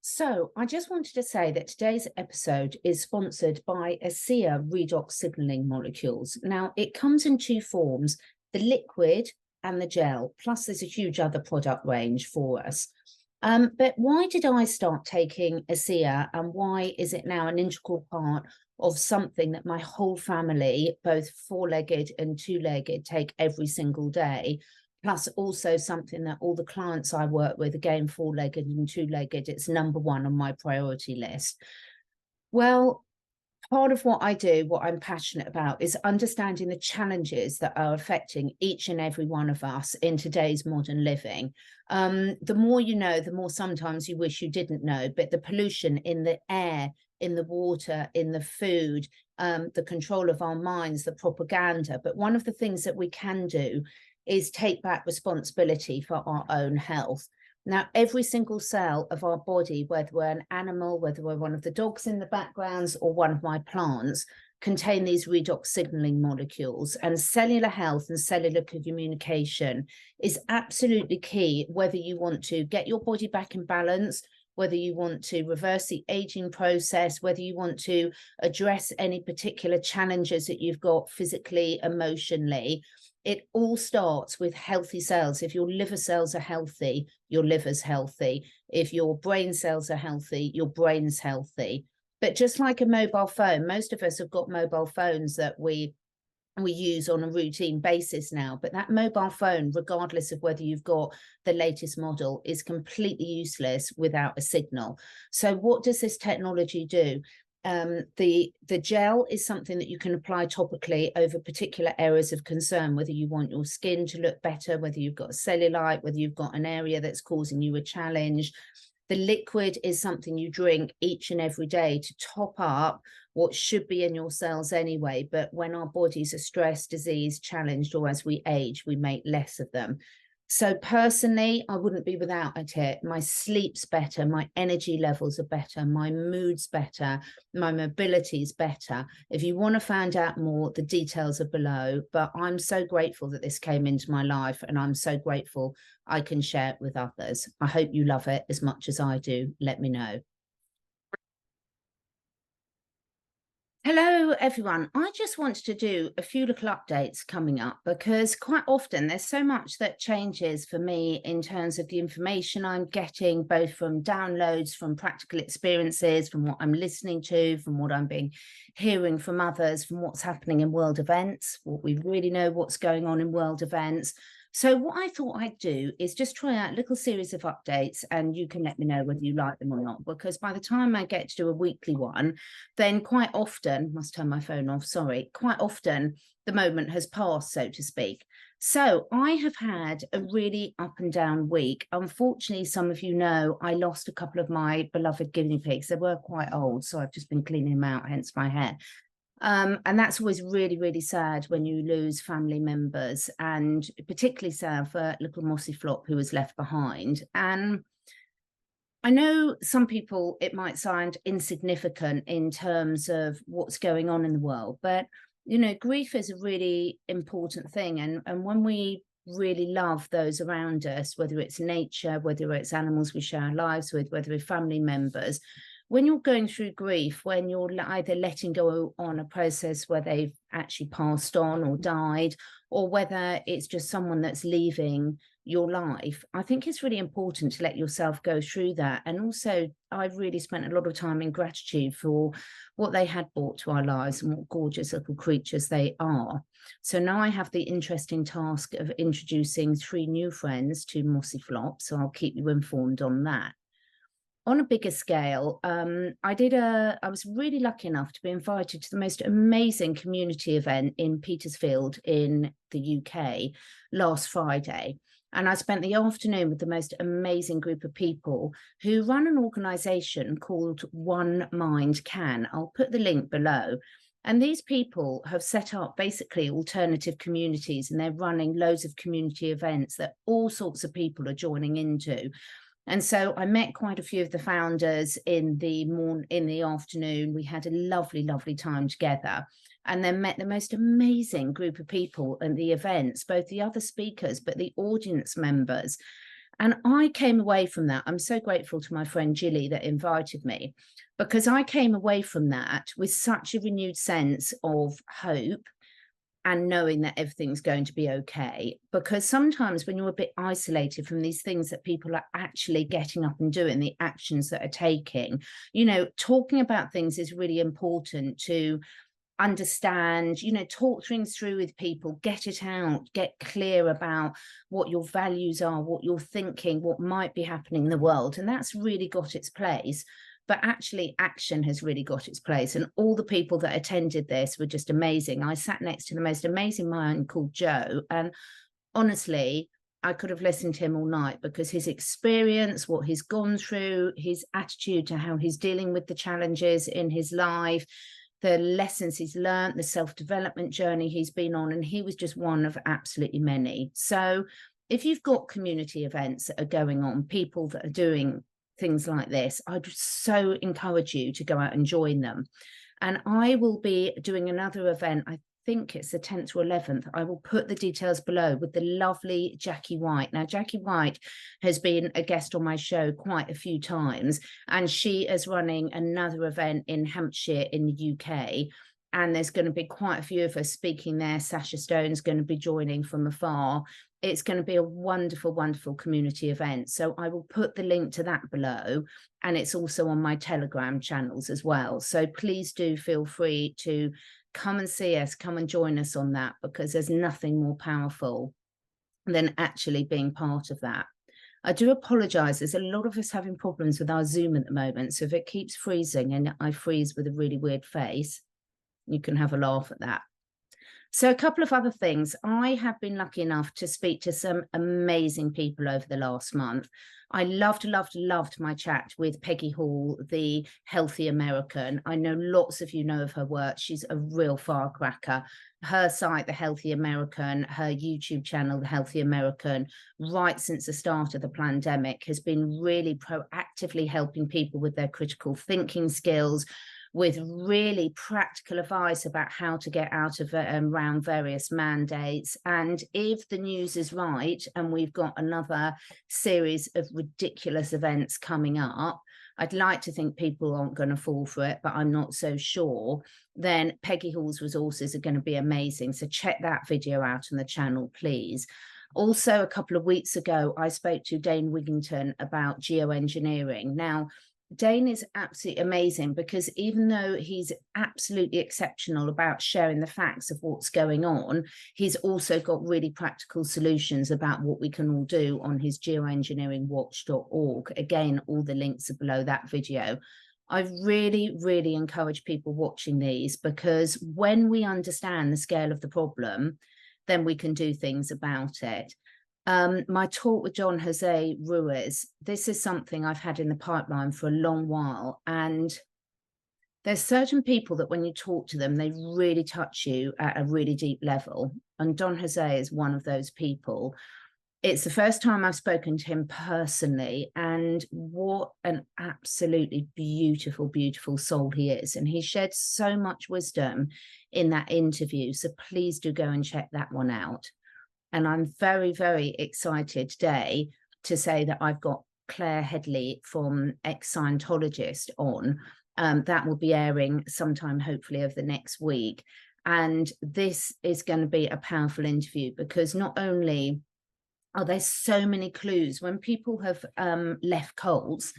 So I just wanted to say that today's episode is sponsored by Asea Redox signaling molecules. Now, it comes in two forms, the liquid and the gel, plus there's a huge other product range for us. But why did I start taking Asea, and why is it now an integral part of something that my whole family, both four-legged and two-legged, take every single day? Plus also something that all the clients I work with, again, four-legged and two-legged, it's number one on my priority list. Well, part of what I do, what I'm passionate about, is understanding the challenges that are affecting each and every one of us in today's modern living. The more you know, the more sometimes you wish you didn't know, but the pollution in the air, in the water, in the food, the control of our minds, the propaganda. But one of the things that we can do is take back responsibility for our own health. Now, every single cell of our body, whether we're an animal, whether we're one of the dogs in the backgrounds or one of my plants, contain these redox signaling molecules, and cellular health and cellular communication is absolutely key, whether you want to get your body back in balance, whether you want to reverse the aging process, whether you want to address any particular challenges that you've got physically, emotionally. It all starts with healthy cells. If your liver cells are healthy, your liver's healthy. If your brain cells are healthy, your brain's healthy. But just like a mobile phone, most of us have got mobile phones that we use on a routine basis now, but that mobile phone, regardless of whether you've got the latest model, is completely useless without a signal. So what does this technology do? The gel is something that you can apply topically over particular areas of concern, whether you want your skin to look better, whether you've got a cellulite, whether you've got an area that's causing you a challenge. The liquid is something you drink each and every day to top up what should be in your cells anyway. But when our bodies are stressed, diseased, challenged, or as we age, we make less of them. So personally, I wouldn't be without it. My sleep's better, my energy levels are better, my mood's better, my mobility's better. If you want to find out more, the details are below. But I'm so grateful that this came into my life, and I'm so grateful I can share it with others. I hope you love it as much as I do. Let me know. Hello, everyone. I just wanted to do a few little updates coming up, because quite often there's so much that changes for me in terms of the information I'm getting, both from downloads, from practical experiences, from what I'm listening to, from what I'm hearing from others, from what's happening in world events, what we really know what's going on in world events. So what I thought I'd do is just try out a little series of updates, and you can let me know whether you like them or not, because by the time I get to do a weekly one, then quite often, must turn my phone off, sorry, quite often the moment has passed, so to speak. So I have had a really up and down week. Unfortunately, some of you know, I lost a couple of my beloved guinea pigs. They were quite old, so I've just been cleaning them out, hence my hair. And that's always really, really sad when you lose family members, and particularly sad for little Mossy Flop who was left behind. And I know some people, it might sound insignificant in terms of what's going on in the world, but, you know, grief is a really important thing. And when we really love those around us, whether it's nature, whether it's animals we share our lives with, whether it's family members, when you're going through grief, when you're either letting go on a process where they've actually passed on or died, or whether it's just someone that's leaving your life, I think it's really important to let yourself go through that. And also, I've really spent a lot of time in gratitude for what they had brought to our lives and what gorgeous little creatures they are. So now I have the interesting task of introducing 3 new friends to Mossy Flop, so I'll keep you informed on that. On a bigger scale, I was really lucky enough to be invited to the most amazing community event in Petersfield in the UK last Friday. And I spent the afternoon with the most amazing group of people who run an organisation called One Mind Can. I'll put the link below. And these people have set up basically alternative communities, and they're running loads of community events that all sorts of people are joining into. And so I met quite a few of the founders in the afternoon. We had a lovely, lovely time together, and then met the most amazing group of people at the events, both the other speakers, but the audience members. And I came away from that. I'm so grateful to my friend Gilly that invited me, because I came away from that with such a renewed sense of hope and knowing that everything's going to be okay. Because sometimes when you're a bit isolated from these things that people are actually getting up and doing, the actions that are taking, you know, talking about things is really important to understand, you know, talk things through with people, get it out, get clear about what your values are, what you're thinking, what might be happening in the world. And that's really got its place. But actually action has really got its place. And all the people that attended this were just amazing. I sat next to the most amazing man called Joe. And honestly, I could have listened to him all night, because his experience, what he's gone through, his attitude to how he's dealing with the challenges in his life, the lessons he's learned, the self-development journey he's been on, and he was just one of absolutely many. So if you've got community events that are going on, people that are doing things like this, I'd so encourage you to go out and join them. And I will be doing another event, I think it's the 10th or 11th. I will put the details below, with the lovely Jackie White. Now, Jackie White has been a guest on my show quite a few times, and she is running another event in Hampshire in the UK. And there's going to be quite a few of us speaking there. Sasha Stone's going to be joining from afar. It's going to be a wonderful, wonderful community event. So I will put the link to that below, and it's also on my Telegram channels as well. So please do feel free to come and see us, come and join us on that, because there's nothing more powerful than actually being part of that. I do apologize. There's a lot of us having problems with our Zoom at the moment. So if it keeps freezing and I freeze with a really weird face, you can have a laugh at that. So a couple of other things. I have been lucky enough to speak to some amazing people over the last month. I loved my chat with Peggy Hall, the Healthy American. I know lots of you know of her work. She's a real firecracker. Her site, The Healthy American, her YouTube channel, The Healthy American, right since the start of the pandemic, has been really proactively helping people with their critical thinking skills, with really practical advice about how to get out of around various mandates. And if the news is right, and we've got another series of ridiculous events coming up, I'd like to think people aren't going to fall for it, but I'm not so sure, then Peggy Hall's resources are going to be amazing. So check that video out on the channel, please. Also, a couple of weeks ago, I spoke to Dane Wigington about geoengineering. Now, Dane is absolutely amazing, because even though he's absolutely exceptional about sharing the facts of what's going on, he's also got really practical solutions about what we can all do on his geoengineeringwatch.org. Again, all the links are below that video. I really, really encourage people watching these, because when we understand the scale of the problem, then we can do things about it. My talk with John Jose Ruiz, this is something I've had in the pipeline for a long while. And there's certain people that when you talk to them, they really touch you at a really deep level. And John Jose is one of those people. It's the first time I've spoken to him personally, and what an absolutely beautiful, beautiful soul he is. And he shared so much wisdom in that interview. So please do go and check that one out. And I'm very, very excited today to say that I've got Claire Headley from Ex-Scientologist on. That will be airing sometime, hopefully, over the next week. And this is going to be a powerful interview, because not only are there so many clues when people have left cults,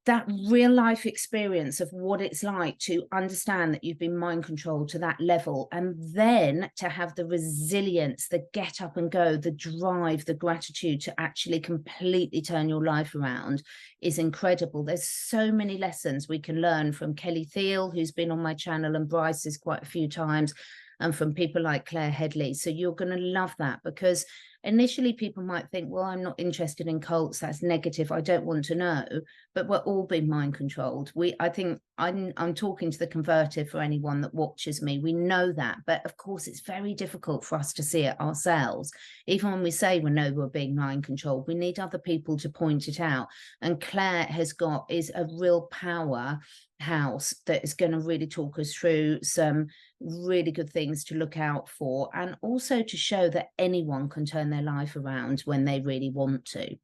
that real life experience of what it's like to understand that you've been mind controlled to that level, and then to have the resilience, the get up and go, the drive, the gratitude to actually completely turn your life around, is incredible. There's so many lessons we can learn from Kelly Thiel, who's been on my channel, and Bryce's quite a few times, and from people like Claire Headley. So you're going to love that, because initially people might think, well, I'm not interested in cults, that's negative, I don't want to know. But we're all being mind controlled. I think I'm talking to the converted for anyone that watches me. We know that, but of course it's very difficult for us to see it ourselves. Even when we say we know we're being mind controlled, we need other people to point it out. And Claire is a real powerhouse that is going to really talk us through some really good things to look out for, and also to show that anyone can turn their life around when they really want to.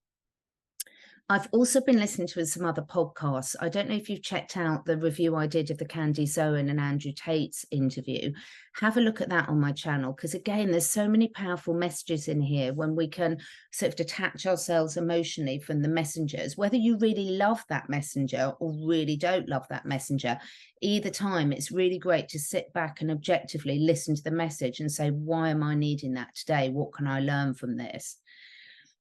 I've also been listening to some other podcasts. I don't know if you've checked out the review I did of the Candice Owen and Andrew Tate's interview. Have a look at that on my channel, because again, there's so many powerful messages in here when we can sort of detach ourselves emotionally from the messengers, whether you really love that messenger or really don't love that messenger. Either time, it's really great to sit back and objectively listen to the message and say, why am I needing that today? What can I learn from this?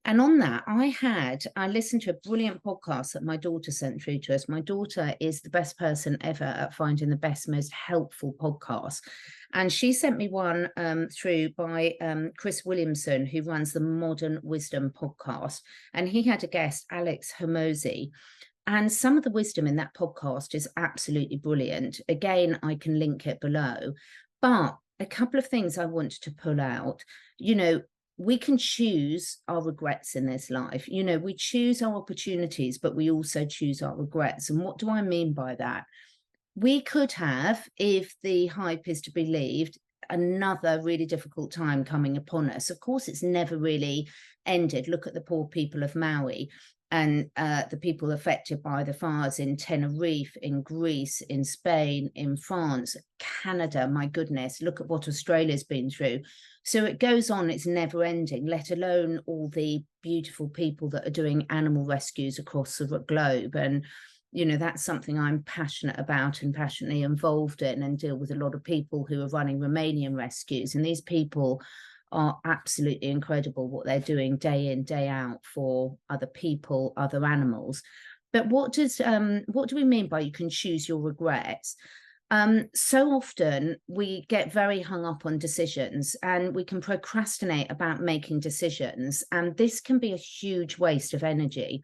And on that, I listened to a brilliant podcast that my daughter sent through to us. My daughter is the best person ever at finding the best, most helpful podcasts. And she sent me one through by Chris Williamson, who runs the Modern Wisdom podcast. And he had a guest, Alex Hermosi. And some of the wisdom in that podcast is absolutely brilliant. Again, I can link it below. But a couple of things I wanted to pull out, we can choose our regrets in this life. We choose our opportunities, but we also choose our regrets. And what do I mean by that? We could have, if the hype is to be believed, another really difficult time coming upon us. Of course, it's never really ended. Look at the poor people of Maui and the people affected by the fires in Tenerife, in Greece, in Spain, in France, Canada. My goodness, look at what Australia's been through. So it goes on, it's never ending, let alone all the beautiful people that are doing animal rescues across the globe. And, that's something I'm passionate about and passionately involved in, and deal with a lot of people who are running Romanian rescues. And these people are absolutely incredible, what they're doing day in, day out for other people, other animals. But what do we mean by you can choose your regrets? So often we get very hung up on decisions, and we can procrastinate about making decisions. And this can be a huge waste of energy.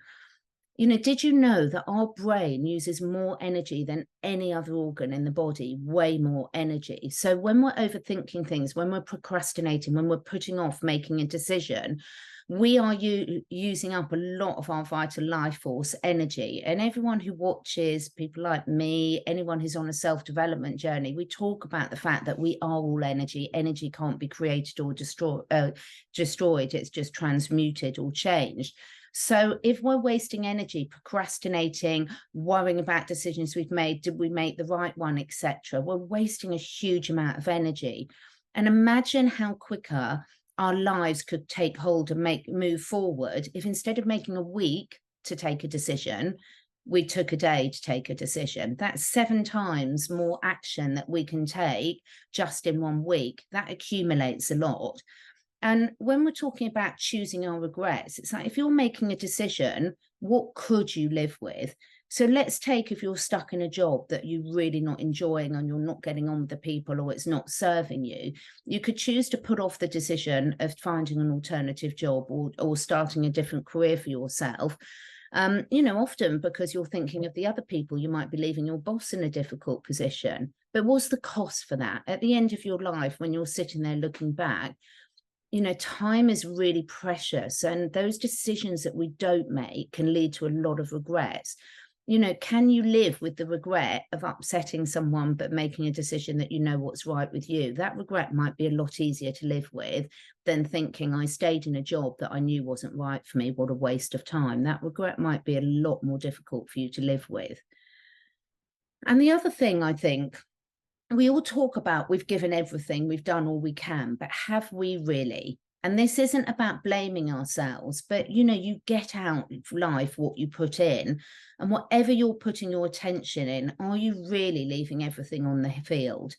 Did you know that our brain uses more energy than any other organ in the body? Way more energy. So when we're overthinking things, when we're procrastinating, when we're putting off making a decision, we are using up a lot of our vital life force energy. And everyone who watches, people like me, anyone who's on a self-development journey, we talk about the fact that we are all energy. Energy can't be created or destroyed. It's just transmuted or changed. So if we're wasting energy, procrastinating, worrying about decisions we've made, did we make the right one, etc., we're wasting a huge amount of energy. And imagine how quicker our lives could take hold and move forward if, instead of making a week to take a decision, we took a day to take a decision. That's 7 times more action that we can take just in 1 week. That accumulates a lot. And when we're talking about choosing our regrets, it's like, if you're making a decision, what could you live with? So let's take, if you're stuck in a job that you're really not enjoying and you're not getting on with the people, or it's not serving you, you could choose to put off the decision of finding an alternative job or starting a different career for yourself. Often because you're thinking of the other people, you might be leaving your boss in a difficult position. But what's the cost for that? At the end of your life, when you're sitting there looking back, time is really precious, and those decisions that we don't make can lead to a lot of regrets. Can you live with the regret of upsetting someone but making a decision that what's right with you? That regret might be a lot easier to live with than thinking, I stayed in a job that I knew wasn't right for me. What a waste of time. That regret might be a lot more difficult for you to live with. And the other thing, I think, we all talk about, we've given everything, we've done all we can, but have we really? And this isn't about blaming ourselves, but you get out of life what you put in, and whatever you're putting your attention in, are you really leaving everything on the field?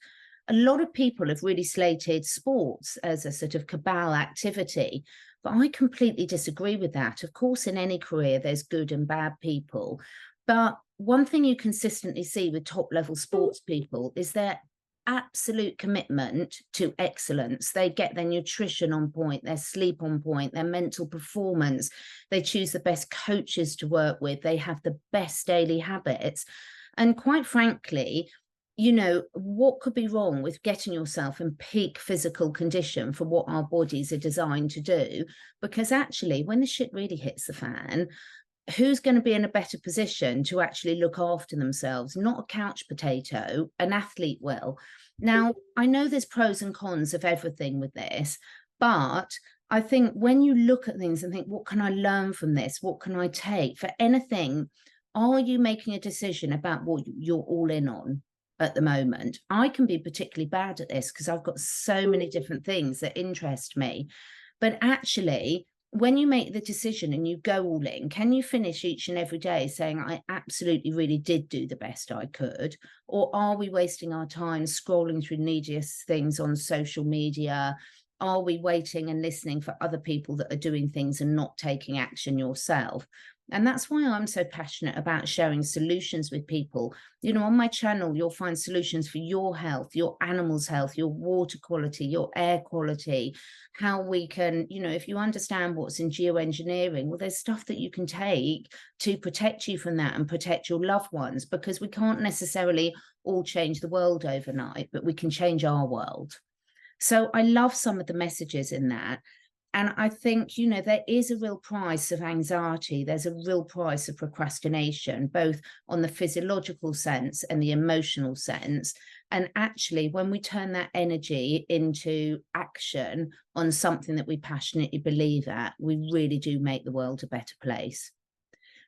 A lot of people have really slated sports as a sort of cabal activity, but I completely disagree with that. Of course, in any career, there's good and bad people, but one thing you consistently see with top level sports people is their absolute commitment to excellence. They get their nutrition on point, their sleep on point, their mental performance. They choose the best coaches to work with. They have the best daily habits. And quite frankly, what could be wrong with getting yourself in peak physical condition for what our bodies are designed to do? Because actually, when the shit really hits the fan, who's going to be in a better position to actually look after themselves? Not a couch potato, an athlete will. Now, I know there's pros and cons of everything with this, but I think when you look at things and think, what can I learn from this? What can I take for anything? Are you making a decision about what you're all in on at the moment? I can be particularly bad at this because I've got so many different things that interest me. But actually, when you make the decision and you go all in, can you finish each and every day saying, I absolutely really did do the best I could? Or are we wasting our time scrolling through neediest things on social media? Are we waiting and listening for other people that are doing things and not taking action yourself? And that's why I'm so passionate about sharing solutions with people. On my channel, you'll find solutions for your health, your animals' health, your water quality, your air quality, how we can, if you understand what's in geoengineering, well, there's stuff that you can take to protect you from that and protect your loved ones, because we can't necessarily all change the world overnight, but we can change our world. So I love some of the messages in that. And I think, there is a real price of anxiety. There's a real price of procrastination, both on the physiological sense and the emotional sense. And actually, when we turn that energy into action on something that we passionately believe at, we really do make the world a better place.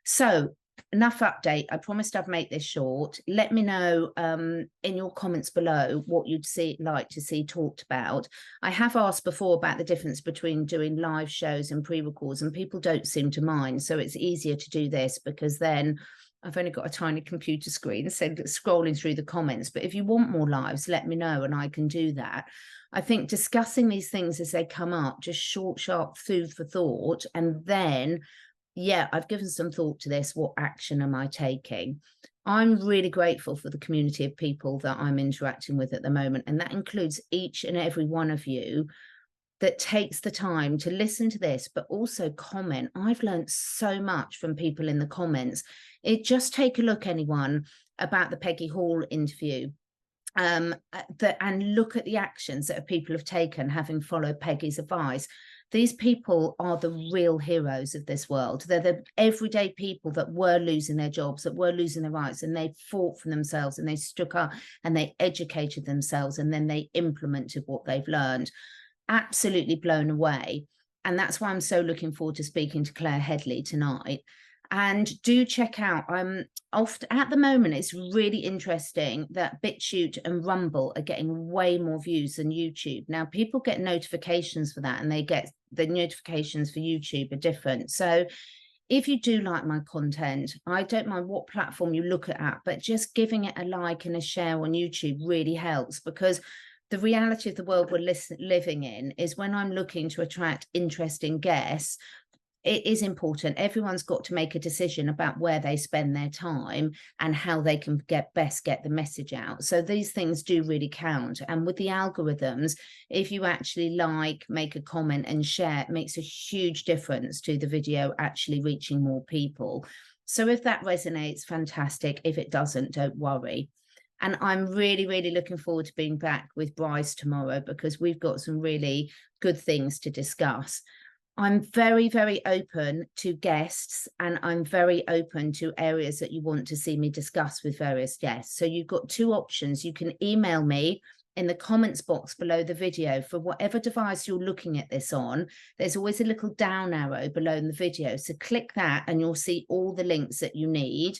So enough update. I promised I'd make this short. Let me know in your comments below what you'd like to see talked about. I have asked before about the difference between doing live shows and pre-records, and people don't seem to mind. So it's easier to do this because then I've only got a tiny computer screen, so scrolling through the comments. But if you want more lives, let me know and I can do that. I think discussing these things as they come up, just short, sharp food for thought, and then I've given some thought to this. What action am I taking? I'm really grateful for the community of people that I'm interacting with at the moment. And that includes each and every one of you that takes the time to listen to this, but also comment. I've learned so much from people in the comments. Just take a look, anyone, about the Peggy Hall interview. And look at the actions that people have taken, having followed Peggy's advice. These people are the real heroes of this world. They're the everyday people that were losing their jobs, that were losing their rights, and they fought for themselves and they stuck up and they educated themselves, and then they implemented what they've learned. Absolutely blown away. And that's why I'm so looking forward to speaking to Claire Headley tonight. And do check out, at the moment, it's really interesting that BitChute and Rumble are getting way more views than YouTube. Now, people get notifications for that, and they get the notifications for YouTube are different. So if you do like my content, I don't mind what platform you look at, but just giving it a like and a share on YouTube really helps, because the reality of the world we're living in is when I'm looking to attract interesting guests, it is important. Everyone's got to make a decision about where they spend their time and how they can best get the message out. So these things do really count. And with the algorithms, if you actually make a comment and share, it makes a huge difference to the video actually reaching more people. So if that resonates, fantastic. If it doesn't, don't worry. And I'm really, really looking forward to being back with Bryce tomorrow, because we've got some really good things to discuss. I'm very, very open to guests, and I'm very open to areas that you want to see me discuss with various guests. So you've got two options. You can email me in the comments box below the video for whatever device you're looking at this on. There's always a little down arrow below in the video. So click that and you'll see all the links that you need.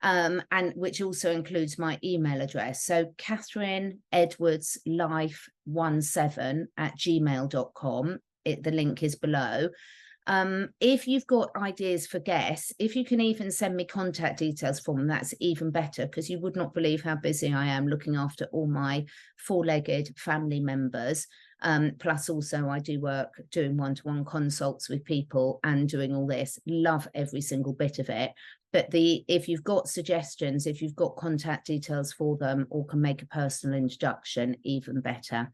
And which also includes my email address. So catherineedwardslife17@gmail.com. The link is below. If you've got ideas for guests, if you can even send me contact details for them, that's even better, because you would not believe how busy I am looking after all my four-legged family members. Plus also I do work doing one-to-one consults with people and doing all this. Love every single bit of it. But if you've got suggestions, if you've got contact details for them, or can make a personal introduction, even better.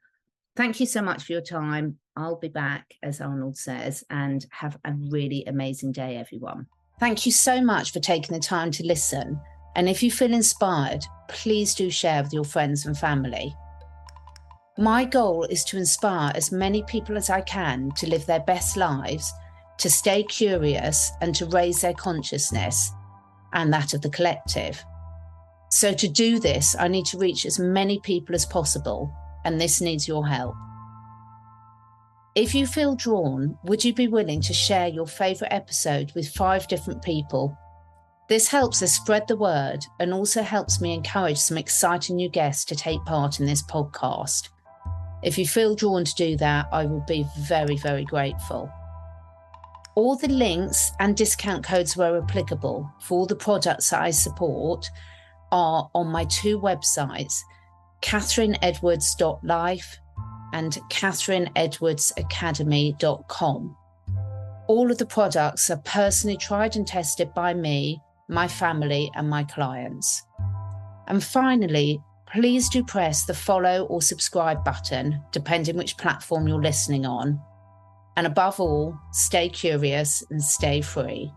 Thank you so much for your time. I'll be back, as Arnold says, and have a really amazing day, everyone. Thank you so much for taking the time to listen. And if you feel inspired, please do share with your friends and family. My goal is to inspire as many people as I can to live their best lives, to stay curious and to raise their consciousness and that of the collective. So to do this, I need to reach as many people as possible, and this needs your help. If you feel drawn, would you be willing to share your favourite episode with 5 different people? This helps us spread the word and also helps me encourage some exciting new guests to take part in this podcast. If you feel drawn to do that, I will be very, very grateful. All the links and discount codes where applicable for all the products that I support are on my 2 websites, catherineedwards.life and catherineedwardsacademy.com. All of the products are personally tried and tested by me, my family and my clients. And finally, please do press the follow or subscribe button, depending which platform you're listening on. And above all, stay curious and stay free.